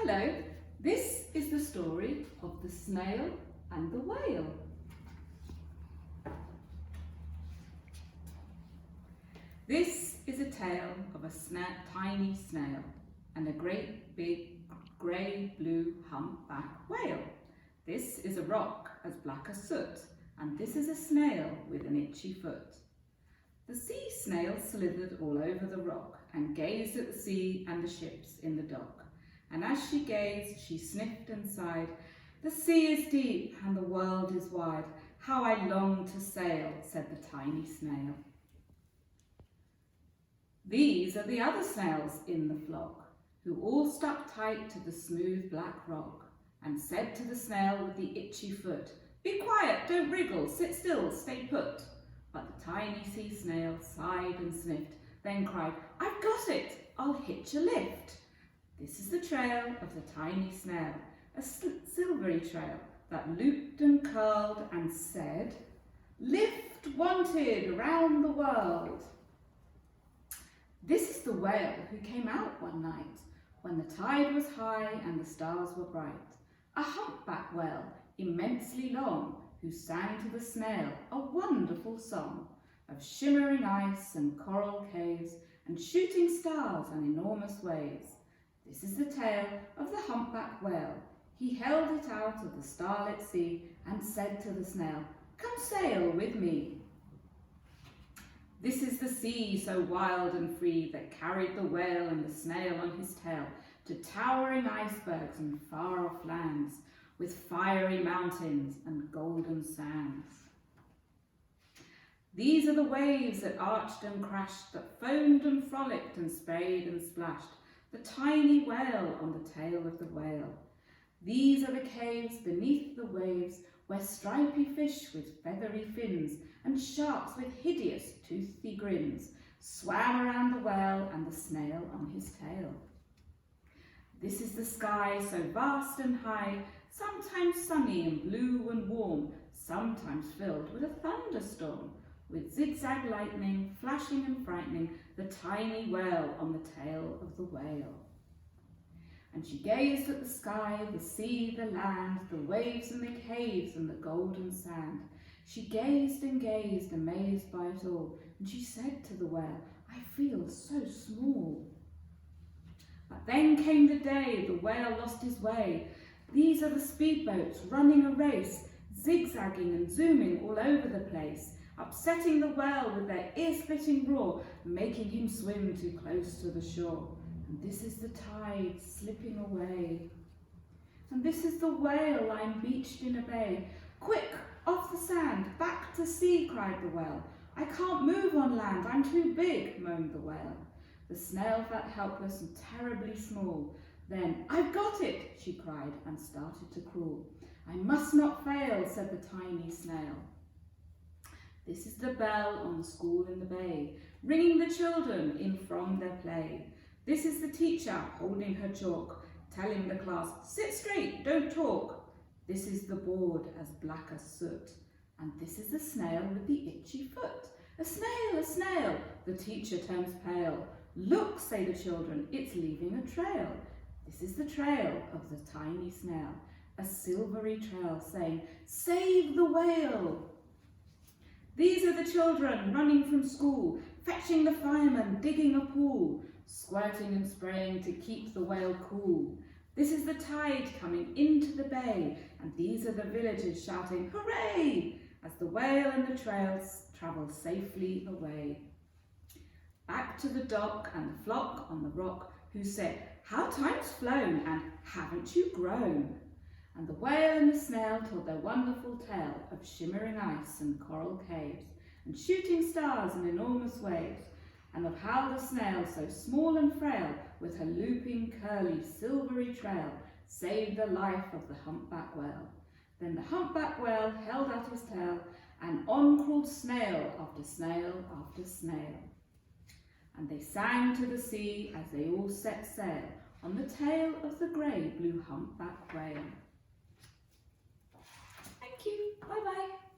Hello, this is the story of the snail and the whale. This is a tale of a tiny snail and a great big grey-blue humpback whale. This is a rock as black as soot, and this is a snail with an itchy foot. The sea snail slithered all over the rock and gazed at the sea and the ships in the dock. And as she gazed, she sniffed and sighed, "The sea is deep and the world is wide. How I long to sail," said the tiny snail. These are the other snails in the flock, who all stuck tight to the smooth black rock, and said to the snail with the itchy foot, "Be quiet, don't wriggle, sit still, stay put." But the tiny sea snail sighed and sniffed, then cried, "I've got it, I'll hitch a lift." This is the trail of the tiny snail, a silvery trail that looped and curled and said, "Lift wanted round the world." This is the whale who came out one night when the tide was high and the stars were bright. A humpback whale, immensely long, who sang to the snail a wonderful song of shimmering ice and coral caves and shooting stars and enormous waves. This is the tale of the humpback whale. He held it out of the starlit sea and said to the snail, "Come sail with me." This is the sea so wild and free that carried the whale and the snail on his tail to towering icebergs and far-off lands with fiery mountains and golden sands. These are the waves that arched and crashed, that foamed and frolicked and sprayed and splashed the tiny whale on the tail of the whale. These are the caves beneath the waves where stripy fish with feathery fins and sharks with hideous toothy grins swam around the whale and the snail on his tail. This is the sky so vast and high, sometimes sunny and blue and warm, sometimes filled with a thunderstorm, with zigzag lightning flashing and frightening the tiny whale on the tail of the whale. And she gazed at the sky, the sea, the land, the waves and the caves and the golden sand. She gazed and gazed, amazed by it all, and she said to the whale, "I feel so small." But then came the day the whale lost his way. These are the speedboats running a race, zigzagging and zooming all over the place, upsetting the whale with their ear-splitting roar, making him swim too close to the shore. And this is the tide slipping away. And this is the whale lying beached in a bay. "Quick, off the sand, back to sea," cried the whale. "I can't move on land, I'm too big," moaned the whale. The snail felt helpless and terribly small. Then, "I've got it," she cried, and started to crawl. "I must not fail," said the tiny snail. This is the bell on the school in the bay, ringing the children in from their play. This is the teacher holding her chalk, telling the class, "Sit straight, don't talk." This is the board as black as soot. And this is the snail with the itchy foot. "A snail, a snail!" The teacher turns pale. "Look," say the children, "it's leaving a trail." This is the trail of the tiny snail, a silvery trail saying, "Save the whale." These are the children running from school, fetching the fireman, digging a pool, squirting and spraying to keep the whale cool. This is the tide coming into the bay, and these are the villagers shouting, "Hooray!" as the whale and the trails travel safely away. Back to the dock and the flock on the rock, who said, "How time's flown, and haven't you grown?" And the whale and the snail told their wonderful tale of shimmering ice and coral caves, and shooting stars and enormous waves, and of how the snail, so small and frail, with her looping, curly, silvery trail, saved the life of the humpback whale. Then the humpback whale held out his tail, and on crawled snail after snail after snail. And they sang to the sea as they all set sail on the tail of the grey-blue humpback whale. Thank you. Bye-bye.